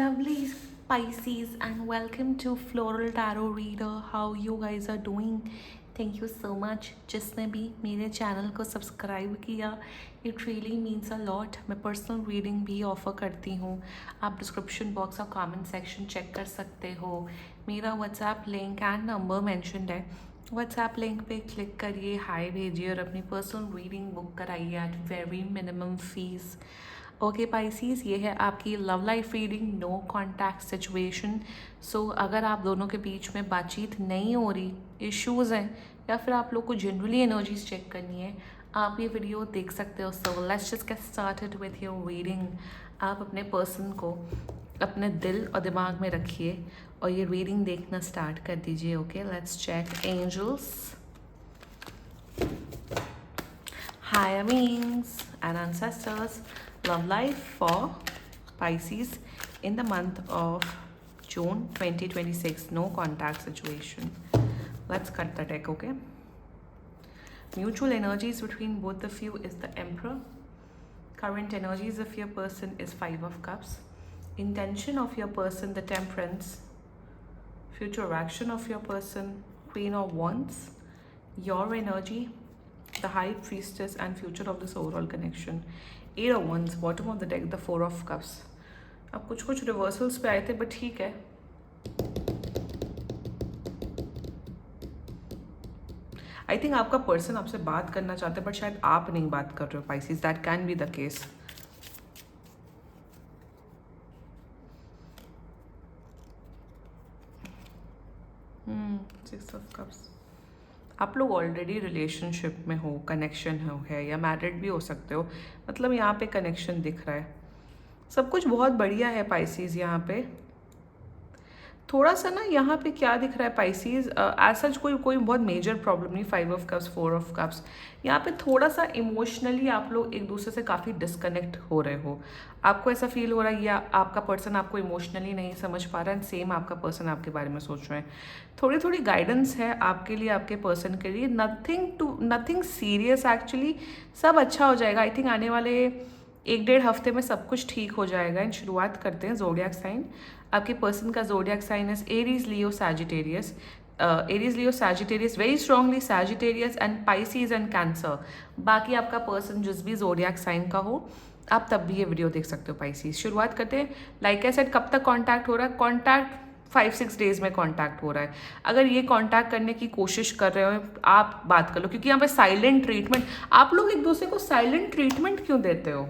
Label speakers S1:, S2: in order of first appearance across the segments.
S1: lovely Pisces and welcome to Floral Tarot Reader. How you guys are doing? Thank you so much जिसने भी मेरे channel को subscribe किया. It really means a lot. मैं personal reading भी offer करती हूँ. आप डिस्क्रिप्शन बॉक्स और कमेंट सेक्शन चेक कर सकते हो. मेरा WhatsApp link and number mentioned है. व्हाट्सएप लिंक पे क्लिक करिए, हाय भेजिए और अपनी पर्सनल रीडिंग बुक कराइए at very minimum fees. Okay Pisces, ये है आपकी love life reading, no contact situation. So अगर आप दोनों के बीच में बातचीत नहीं हो रही, इश्यूज़ हैं, या फिर आप लोग को जनरली एनर्जीज चेक करनी है, आप ये वीडियो देख सकते हो. So let's just get started with your reading. आप अपने पर्सन को अपने दिल और दिमाग में रखिए और ये रीडिंग देखना स्टार्ट कर दीजिए. Okay, let's check angels, higher beings and ancestors, love life for Pisces in the month of June 2026. No contact situation. Let's cut the deck, okay? Mutual energies between both of you is the Emperor. Current energies of your person is Five of Cups. Intention of your person, the Temperance. Future action of your person, Queen of Wands. Your energy, the High Priestess, and future of this overall connection. Eight of Wands, bottom of the deck, the Four of Cups. अब कुछ reversals पे आए थे, but ठीक है. I think आपका person आपसे बात करना चाहते हैं, बट शायद आप नहीं बात कर रहे हो Pisces. That can be the case. Six of cups. आप लोग ऑलरेडी रिलेशनशिप में हो, कनेक्शन है, या मैरिड भी हो सकते हो. मतलब यहाँ पे कनेक्शन दिख रहा है, सब कुछ बहुत बढ़िया है पाइसीज. यहाँ पे थोड़ा सा ना, यहाँ पे क्या दिख रहा है पाइसीज, एज सच कोई बहुत मेजर प्रॉब्लम नहीं. Five of cups, four of cups. यहाँ पे थोड़ा सा इमोशनली आप लोग एक दूसरे से काफ़ी डिस्कनेक्ट हो रहे हो. आपको ऐसा फील हो रहा है या आपका पर्सन आपको इमोशनली नहीं समझ पा रहा है, एंड सेम आपका पर्सन आपके बारे में सोच रहे हैं. थोड़ी गाइडेंस है आपके लिए, आपके पर्सन के लिए. Nothing serious actually. सब अच्छा हो जाएगा. आई थिंक आने वाले 1-1.5 हफ्ते में सब कुछ ठीक हो जाएगा. एंड शुरुआत करते हैं ज़ोडिएक साइन. आपके पर्सन का ज़ोडिएक साइन है Aries, Leo, Sagittarius. Aries, Leo, Sagittarius, very strongly Sagittarius and Pisces and cancer. बाकी आपका पर्सन जिस भी ज़ोडिएक साइन का हो, आप तब भी ये वीडियो देख सकते हो पाइसीज. शुरुआत करते हैं. लाइक आई सेड, कब तक कॉन्टैक्ट हो रहा है? कॉन्टैक्ट 5-6 डेज में कॉन्टैक्ट हो रहा है. अगर ये कॉन्टैक्ट करने की कोशिश कर रहे हो, आप बात कर लो, क्योंकि यहाँ पे साइलेंट ट्रीटमेंट. आप लोग एक दूसरे को साइलेंट ट्रीटमेंट क्यों देते हो?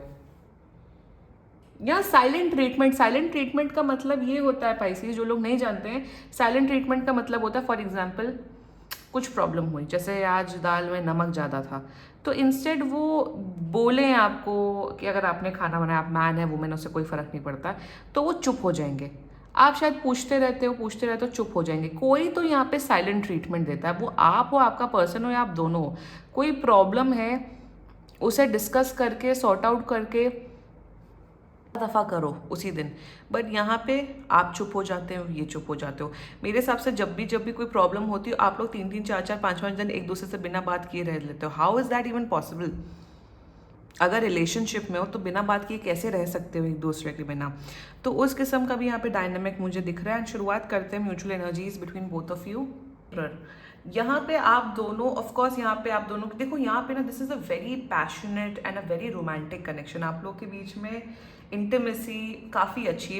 S1: या साइलेंट ट्रीटमेंट का मतलब ये होता है पाइसीज, जो लोग नहीं जानते हैं, साइलेंट ट्रीटमेंट का मतलब होता है, फॉर एग्जांपल कुछ प्रॉब्लम हुई, जैसे आज दाल में नमक ज़्यादा था, तो इंस्टेड वो बोलें आपको कि अगर आपने खाना बनाया, आप मैन है वुमेन, उससे कोई फ़र्क नहीं पड़ता, तो वो चुप हो जाएंगे. आप शायद पूछते रहते हो, चुप हो जाएंगे. कोई तो यहाँ पे साइलेंट ट्रीटमेंट देता है. वो आप हो, आपका पर्सन हो, या आप दोनों हो. कोई प्रॉब्लम है, उसे डिस्कस करके, सॉर्ट आउट करके दफ़ा करो उसी दिन. बट यहाँ पे आप चुप हो जाते हो, ये चुप हो जाते हो. मेरे हिसाब से जब भी कोई प्रॉब्लम होती है, आप लोग 3-3, 4-4, 5-5 दिन एक दूसरे से बिना बात किए रह लेते हो. How is that even possible? अगर रिलेशनशिप में हो तो बिना बात किए कैसे रह सकते हो एक दूसरे के बिना? तो उस किस्म का भी यहाँ पे डायनामिक मुझे दिख रहा है. शुरुआत करते हैं mutual energies between both of you. यहाँ पे आप दोनों, ऑफ कोर्स यहाँ पे आप दोनों देखो, यहाँ पे ना this is a very passionate and a very romantic connection. आप लोग के बीच में इंटीमेसी काफ़ी अच्छी है,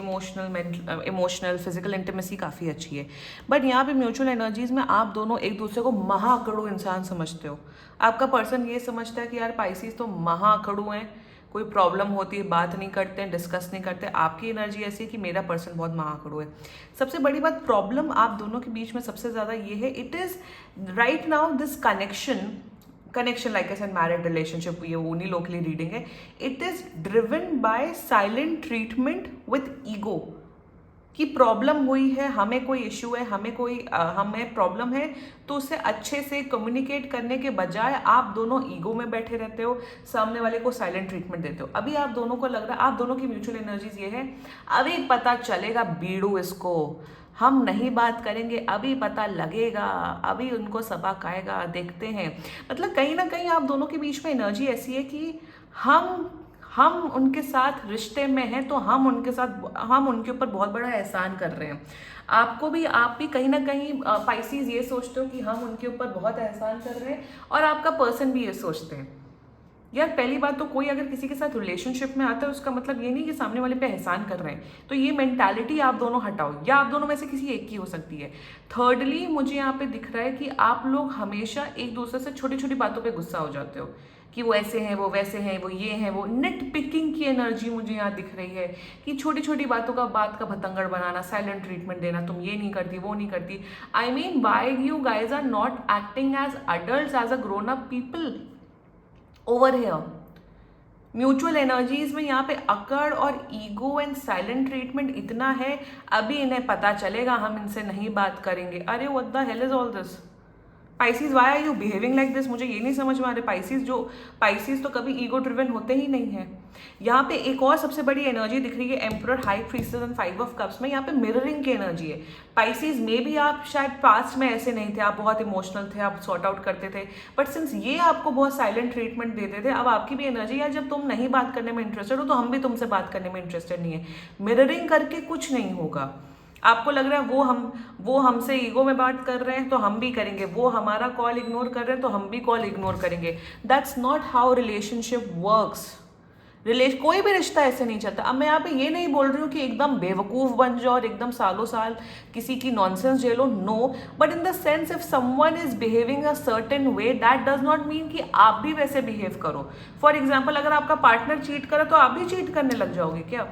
S1: इमोशनल फिजिकल इंटीमेसी काफ़ी अच्छी है. बट यहाँ पे म्यूचुअल एनर्जीज में आप दोनों एक दूसरे को महाकड़ू इंसान समझते हो. आपका पर्सन ये समझता है कि यार पाइसीज तो महाकड़ू हैं, कोई प्रॉब्लम होती है बात नहीं करते हैं, डिस्कस नहीं करते. आपकी एनर्जी ऐसी है कि मेरा पर्सन बहुत महाकड़ू है. सबसे बड़ी बात, प्रॉब्लम आप दोनों के बीच में सबसे ज़्यादा ये है, it is right now this connection like I said, married relationship, ये उन्हीं लोग के लिए रीडिंग है. It is driven by silent treatment with ego. कि प्रॉब्लम हुई है, हमें कोई इश्यू है, हमें प्रॉब्लम है, तो उसे अच्छे से कम्युनिकेट करने के बजाय आप दोनों ईगो में बैठे रहते हो, सामने वाले को साइलेंट ट्रीटमेंट देते हो. अभी आप दोनों को लग रहा है, आप दोनों की म्यूचुअल एनर्जीज ये है, अभी पता चलेगा बीड़ू इसको, हम नहीं बात करेंगे, अभी पता लगेगा, अभी उनको सबक आएगा, देखते हैं. मतलब कहीं ना कहीं आप दोनों के बीच में एनर्जी ऐसी है कि हम उनके साथ रिश्ते में हैं तो हम उनके ऊपर बहुत बड़ा एहसान कर रहे हैं। आप भी कहीं ना कहीं पाइसीज ये सोचते हो कि हम उनके ऊपर बहुत एहसान कर रहे हैं, और आपका पर्सन भी ये सोचते हैं। यार पहली बात तो कोई अगर किसी के साथ रिलेशनशिप में आता है उसका मतलब ये नहीं कि सामने वाले पे एहसान कर रहे हैं, तो ये मेंटालिटी आप दोनों हटाओ, या आप दोनों में से किसी एक की हो सकती है। थर्डली मुझे यहाँ पे दिख रहा है कि आप लोग हमेशा एक दूसरे से छोटी छोटी बातों पे गुस्सा हो जाते हो कि वो ऐसे हैं, वो वैसे हैं, वो ये हैं, वो नेट पिकिंग की एनर्जी मुझे यहाँ दिख रही है कि छोटी छोटी बातों का बात का भतंगड़ बनाना, साइलेंट ट्रीटमेंट देना, तुम ये नहीं करती, वो नहीं करती। I mean why you guys are not acting as adult, as a grown up people over here. Mutual energies में यहाँ पे अकड़ और ईगो एंड साइलेंट ट्रीटमेंट इतना है, अभी इन्हें पता चलेगा हम इनसे नहीं बात करेंगे। अरे what the hell is all this Pisces, why are you behaving like this? मुझे ये नहीं समझ में आ रहा। पाइसीज तो कभी ईगो ड्रिवन होते ही नहीं है। यहाँ पे एक और सबसे बड़ी एनर्जी दिख रही है emperor, high priestess and 5 of cups में। यहाँ पे मिररिंग की एनर्जी है। पाइसीज में भी आप शायद पास्ट में ऐसे नहीं थे, आप बहुत इमोशनल थे, आप सॉर्ट आउट करते थे, बट सिंस ये आपको बहुत साइलेंट ट्रीटमेंट देते थे, अब आपकी भी एनर्जी है, जब तुम नहीं बात करने में इंटरेस्टेड हो तो हम भी तुमसे बात करने में इंटरेस्टेड नहीं है। मिररिंग करके कुछ नहीं होगा। आपको लग रहा है वो हमसे ईगो में बात कर रहे हैं तो हम भी करेंगे, वो हमारा कॉल इग्नोर कर रहे हैं तो हम भी कॉल इग्नोर करेंगे। That's not how relationship works. कोई भी रिश्ता ऐसे नहीं चलता। अब मैं यहाँ पे ये नहीं बोल रही हूँ कि एकदम बेवकूफ़ बन जाओ और एकदम सालों साल किसी की नॉनसेंस झेलो, no, but in the sense if someone is behaving a certain way, that does not mean कि आप भी वैसे बिहेव करो। फॉर एग्जाम्पल, अगर आपका पार्टनर चीट करे तो आप भी चीट करने लग जाओगे क्या?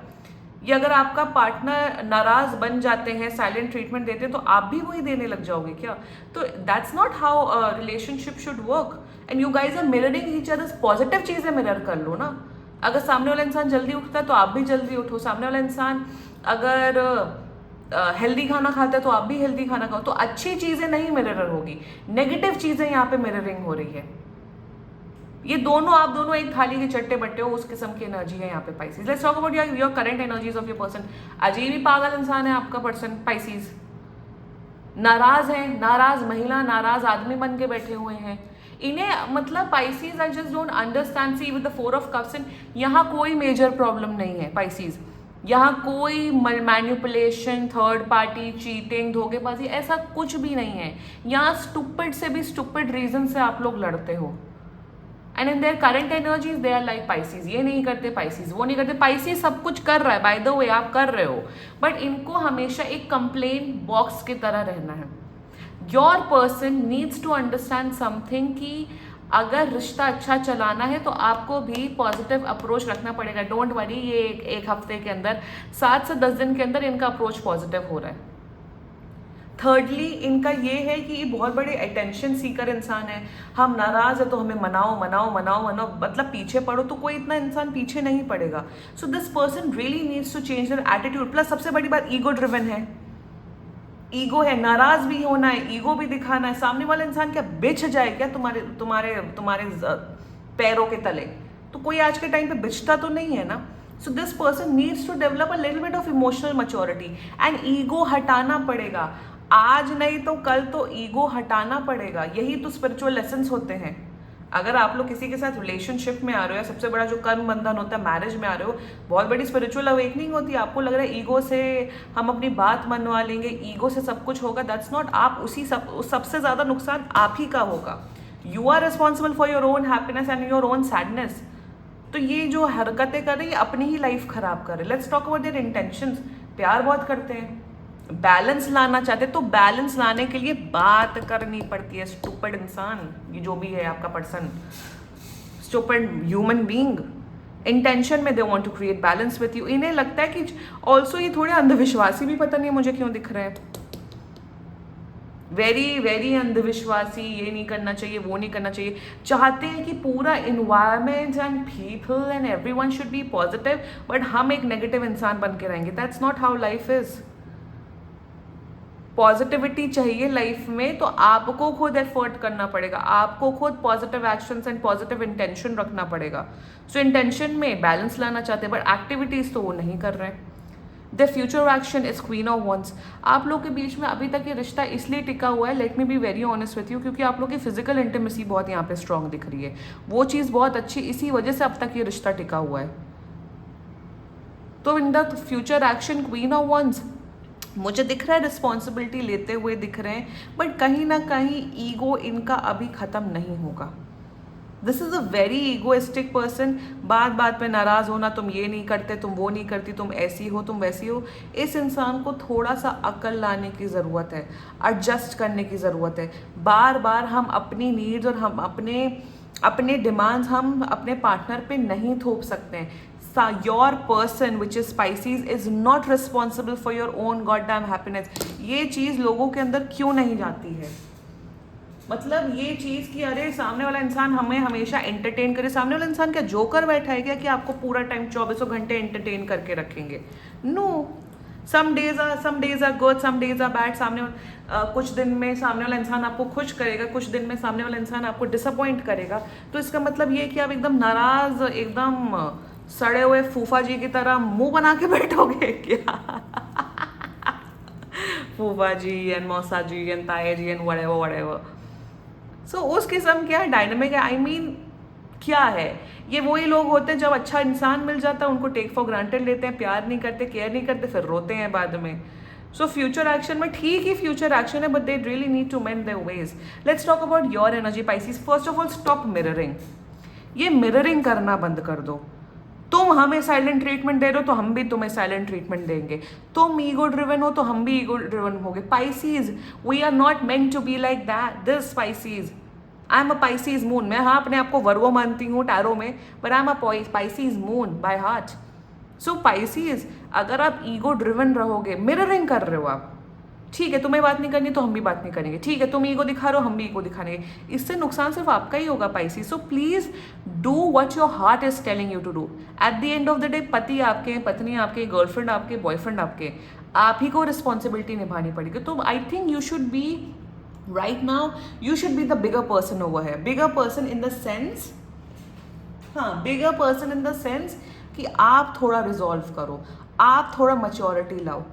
S1: या अगर आपका पार्टनर नाराज बन जाते हैं, साइलेंट ट्रीटमेंट देते हैं, तो आप भी वही देने लग जाओगे क्या? तो that's not how relationship should work. And you guys are mirroring each others. Positive चीज़ें मिरर कर लो ना। अगर सामने वाला इंसान जल्दी उठता है तो आप भी जल्दी उठो। सामने वाला इंसान अगर हेल्दी खाना खाता है तो आप भी हेल्दी खाना खाओ। तो अच्छी चीज़ें नहीं मिरर होगी, नेगेटिव चीज़ें यहाँ पे मिररिंग हो रही है। ये दोनों, आप दोनों एक थाली के चट्टे बट्टे हो, उस किस्म की एनर्जी है यहाँ पे Pisces. Let's talk about your current energies of your person. अजीब ही पागल इंसान है आपका पर्सन पाइसीज। नाराज है, नाराज महिला, नाराज आदमी बन के बैठे हुए हैं। इन्हें मतलब Pisces I just don't understand. See with the 4 of cups, यहाँ कोई मेजर प्रॉब्लम नहीं है पाइसीज। यहाँ कोई मैनिपुलेशन, थर्ड पार्टी, चीटिंग, धोखेबाजी, ऐसा कुछ भी नहीं है। यहाँ स्टूपिड से भी स्टूपिड रीजन से आप लोग लड़ते हो। And in their current energies they are like Pisces ये नहीं करते, पाइसीज वो नहीं करते। पाइसीज सब कुछ कर रहा है, बाय द वे आप कर रहे हो, बट इनको हमेशा एक कंप्लेन बॉक्स की तरह रहना है। Your person needs to understand something कि अगर रिश्ता अच्छा चलाना है तो आपको भी पॉजिटिव अप्रोच रखना पड़ेगा। डोंट वरी, ये एक हफ्ते के अंदर, 7 से 10 दिन के अंदर इनका अप्रोच पॉजिटिव हो रहा है। थर्डली इनका ये है कि ये बहुत बड़े अटेंशन सीकर इंसान है। हम नाराज है तो हमें मनाओ मनाओ मनाओ मनाओ, मतलब पीछे पड़ो, तो कोई इतना इंसान पीछे नहीं पड़ेगा। So this person really needs to change their attitude. Plus सबसे बड़ी बात, ईगो ड्रिवन है। ईगो है, नाराज भी होना है, ईगो भी दिखाना है। सामने वाला इंसान क्या बिछ जाए क्या तुम्हारे तुम्हारे तुम्हारे पैरों के तले? तो कोई आज के टाइम पे बिछता तो नहीं है ना। So this person needs to develop a little bit of emotional maturity and ego हटाना पड़ेगा। आज नहीं तो कल तो ईगो हटाना पड़ेगा। यही तो स्पिरिचुअल लेसन्स होते हैं। अगर आप लोग किसी के साथ रिलेशनशिप में आ रहे हो, या सबसे बड़ा जो कर्म बंधन होता है मैरिज में आ रहे हो, बहुत बड़ी स्पिरिचुअल अवेकनिंग होती है। आपको लग रहा है ईगो से हम अपनी बात मनवा लेंगे, ईगो से सब कुछ होगा। That's not. आप सबसे ज़्यादा नुकसान आप ही का होगा। You are responsible for your own happiness and your own sadness. तो ये जो हरकतें कर रही है अपनी ही लाइफ खराब कर रहे। Let's talk about their intentions. प्यार बहुत करते हैं, बैलेंस लाना चाहते, तो बैलेंस लाने के लिए बात करनी पड़ती है। स्टूपिड इंसान, ये जो भी है आपका person, stupid human being, intention में they want to create balance with you. इन्हें लगता है कि ऑल्सो ये थोड़े अंधविश्वासी भी, पता नहीं मुझे क्यों दिख रहे हैं, वेरी वेरी अंधविश्वासी। ये नहीं करना चाहिए, वो नहीं करना चाहिए। चाहते हैं कि पूरा environment and people and everyone should be positive, but हम एक नेगेटिव इंसान बन के रहेंगे। That's not how life is. Positivity चाहिए लाइफ में तो आपको खुद एफर्ट करना पड़ेगा, आपको खुद positive actions and positive intention रखना पड़ेगा। सो इंटेंशन में बैलेंस लाना चाहते हैं, बट एक्टिविटीज तो वो नहीं कर रहे हैं। The future action is queen of wands. आप लोग के बीच में अभी तक ये रिश्ता इसलिए टिका हुआ है, let me be very honest with you, क्योंकि आप लोग की फिजिकल इंटीमेसी बहुत यहाँ पे स्ट्रांग दिख रही है। वो चीज़ बहुत अच्छी, इसी वजह से अब तक ये रिश्ता टिका हुआ है। तो in the future action queen of wands मुझे दिख रहा है रिस्पॉन्सिबिलिटी लेते हुए दिख रहे हैं, बट कहीं ना कहीं ईगो इनका अभी ख़त्म नहीं होगा. This is a very egoistic person. बात बात पे नाराज़ होना, तुम ये नहीं करते, तुम वो नहीं करती, तुम ऐसी हो, तुम वैसी हो. इस इंसान को थोड़ा सा अक्ल लाने की ज़रूरत है, एडजस्ट करने की ज़रूरत है. बार बार हम अपनी नीड्स और हम अपने डिमांड्स हम अपने पार्टनर पे नहीं थोप सकते हैं. Your person which is Pisces is not responsible for your own god damn happiness. ये चीज़ लोगों के अंदर क्यों नहीं जाती है? मतलब ये चीज़ कि अरे सामने वाला इंसान हमें हमेशा एंटरटेन करे. सामने वाला इंसान क्या जोकर बैठा है क्या कि आपको पूरा टाइम 24 घंटे एंटरटेन करके रखेंगे? No. Some days are good, some days are bad. कुछ दिन में सामने वाला इंसान आपको खुश करेगा, कुछ दिन में सामने वाला इंसान आपको डिसअपॉइंट करेगा. तो इसका मतलब ये कि आप एकदम नाराज, एकदम सड़े हुए फूफा जी की तरह मुंह बना के बैठोगे क्या? फूफा जी एंड मौसा जी एंड ताया जी एंड whatever. सो उस किस्म क्या डायनामिक है. आई मीन क्या है ये? वही लोग होते हैं जब अच्छा इंसान मिल जाता है उनको टेक फॉर ग्रांटेड लेते हैं, प्यार नहीं करते, केयर नहीं करते, फिर रोते हैं बाद में. सो फ्यूचर एक्शन में ठीक ही फ्यूचर एक्शन है, but they really need to mend their ways. Let's talk about your energy Pisces. First of all stop mirroring. ये मिररिंग करना बंद कर दो. तुम हमें साइलेंट ट्रीटमेंट दे रहे हो तो हम भी तुम्हें साइलेंट ट्रीटमेंट देंगे. तुम ईगो ड्रिवन हो तो हम भी ईगो ड्रिवन होगे. Pisces, we are not meant to be like that. This Pisces, I am a Pisces moon. मैं हाँ अपने आप को वर्गो मानती हूँ टैरो में, but I am a Pisces moon by heart. So Pisces, अगर आप ईगो ड्रिवन रहोगे, मिररिंग कर रहे हो आप, ठीक है तुम्हें बात नहीं करनी तो हम भी बात नहीं करेंगे, ठीक है तुम ईगो दिखा रहे हो हम भी ईगो दिखाएंगे, इससे नुकसान सिर्फ आपका ही होगा Pisces. So please do what your heart is telling you to do. At the end of the day पति आपके हैं, पत्नी आपके, गर्लफ्रेंड आपके, बॉयफ्रेंड आपके, आप ही को रिस्पॉन्सिबिलिटी निभानी पड़ेगी. तो I think you should be right now, you should be the bigger person over here. Bigger person in the sense, हाँ bigger person in the sense कि आप थोड़ा रिजॉल्व करो, आप थोड़ा मैच्योरिटी लाओ.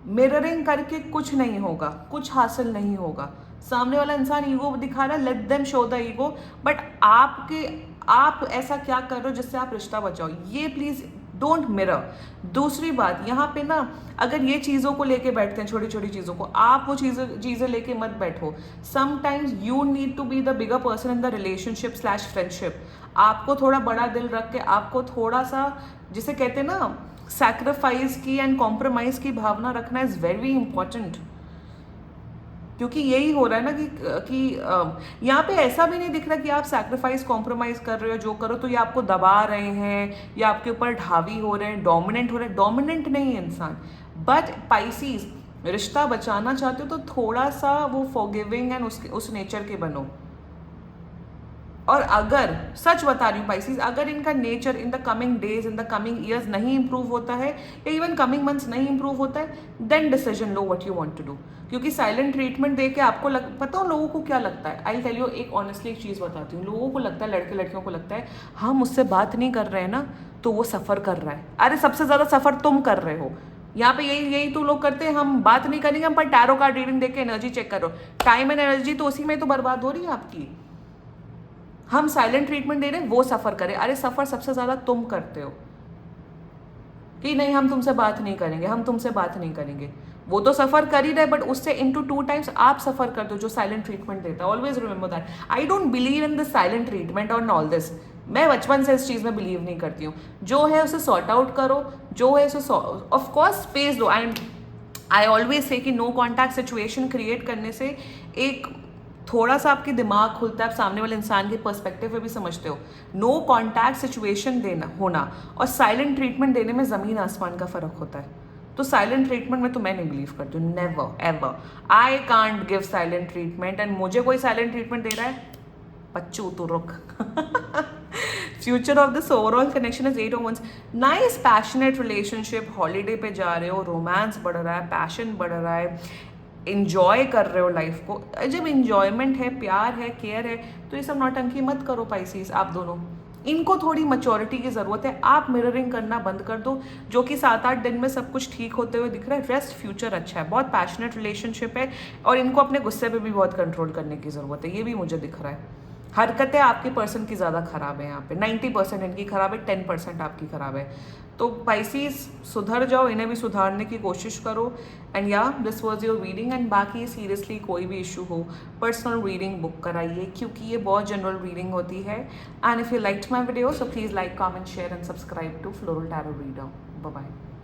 S1: मिररिंग करके कुछ नहीं होगा, कुछ हासिल नहीं होगा. सामने वाला इंसान ईगो दिखा रहा है, let them show the ego, but आप ऐसा क्या कर रहे हो जिससे आप रिश्ता बचाओ, ये प्लीज डोंट मिरर. दूसरी बात यहाँ पे ना, अगर ये चीज़ों को लेके बैठते हैं, छोटी छोटी चीज़ों को, आप वो चीज़ें लेके मत बैठो. Sometimes you need to be the bigger person in the relationship slash friendship. आपको थोड़ा बड़ा दिल रख के, आपको थोड़ा सा जिसे कहते हैं ना सैक्रिफाइस की एंड कॉम्प्रोमाइज़ की भावना रखना इज़ वेरी इंपॉर्टेंट. क्योंकि यही हो रहा है ना कि यहाँ पे ऐसा भी नहीं दिख रहा कि आप सैक्रिफाइस कॉम्प्रोमाइज़ कर रहे हो, जो करो तो ये आपको दबा रहे हैं या आपके ऊपर ढावी हो रहे हैं, डोमिनेंट हो रहे हैं. डोमिनेंट नहीं है इंसान. बट Pisces, रिश्ता बचाना चाहते हो तो थोड़ा सा वो फॉरगिविंग एंड उस नेचर के बनो. और अगर सच बता रही हूँ Pisces, अगर इनका nature in the coming days, in the coming years नहीं इंप्रूव होता है या इवन कमिंग मंथ्स नहीं इंप्रूव होता है, देन डिसीजन लो what you want to do. क्योंकि साइलेंट ट्रीटमेंट दे के आपको पता हो लोगों को क्या लगता है. आई टेल यू एक ऑनेस्टली एक चीज़ बताती हूँ. लोगों को लगता है, लड़के लड़कियों को लगता है, हम उससे बात नहीं कर रहे हैं ना तो वो सफ़र कर रहा है. अरे सबसे ज़्यादा सफ़र तुम कर रहे हो. यहाँ पे यही तो लोग करते हैं, हम बात नहीं करेंगे, हम पर टैरो कार्ड रीडिंग देके एनर्जी चेक करो. टाइम एंड एनर्जी तो उसी में तो बर्बाद हो रही है आपकी. हम साइलेंट ट्रीटमेंट दे रहे हैं, वो सफ़र करे. अरे सफ़र सबसे ज़्यादा तुम करते हो कि नहीं हम तुमसे बात नहीं करेंगे, हम तुमसे बात नहीं करेंगे. वो तो सफ़र कर ही रहे, बट उससे इनटू 2 टाइम्स आप सफ़र कर दो जो साइलेंट ट्रीटमेंट देता है. Always remember that. I don't believe in this silent treatment और ऑल दिस. मैं बचपन से इस चीज़ में बिलीव नहीं करती हूँ. जो है उसे सॉर्ट आउट करो, जो है उसे ऑफकोर्स स्पेस दो. आई ऑलवेज से कि नो कॉन्टैक्ट सिचुएशन क्रिएट करने से एक थोड़ा सा आपके दिमाग खुलता है, आप सामने वाले इंसान के पर्सपेक्टिव पे भी समझते हो. नो कॉन्टैक्ट सिचुएशन देना होना और साइलेंट ट्रीटमेंट देने में ज़मीन आसमान का फ़र्क होता है. तो साइलेंट ट्रीटमेंट में तो मैं नहीं बिलीव करती हूँ. Never ever. I can't give silent treatment. And मुझे कोई साइलेंट ट्रीटमेंट दे रहा है, बच्चू तो रुक. Future of this overall connection is 8 of Wands. Nice passionate relationship. Holiday पे जा रहे हो, रोमांस बढ़ रहा है, पैशन बढ़ रहा है, इंजॉय कर रहे हो लाइफ को. जब इंजॉयमेंट है, प्यार है, केयर है, तो ये सब नौटंकी मत करो Pisces. आप दोनों, इनको थोड़ी मैच्योरिटी की ज़रूरत है. आप मिररिंग करना बंद कर दो, जो कि 7-8 दिन में सब कुछ ठीक होते हुए दिख रहा है. रेस्ट फ्यूचर अच्छा है, बहुत पैशनेट रिलेशनशिप है और इनको अपने गुस्से पे भी बहुत कंट्रोल करने की ज़रूरत है. ये भी मुझे दिख रहा है. हरकतें आपकी पर्सन की ज़्यादा ख़राब है यहाँ पे, 90% इनकी ख़राब है, 10% आपकी ख़राब है। तो पाइसीज सुधर जाओ, इन्हें भी सुधारने की कोशिश करो। एंड या this was your reading. And बाकी सीरियसली कोई भी इशू हो, पर्सनल रीडिंग बुक कराइए, क्योंकि ये बहुत जनरल रीडिंग होती है। And if you liked my video, so please like, comment, share and subscribe to floral tarot reader. Bye bye.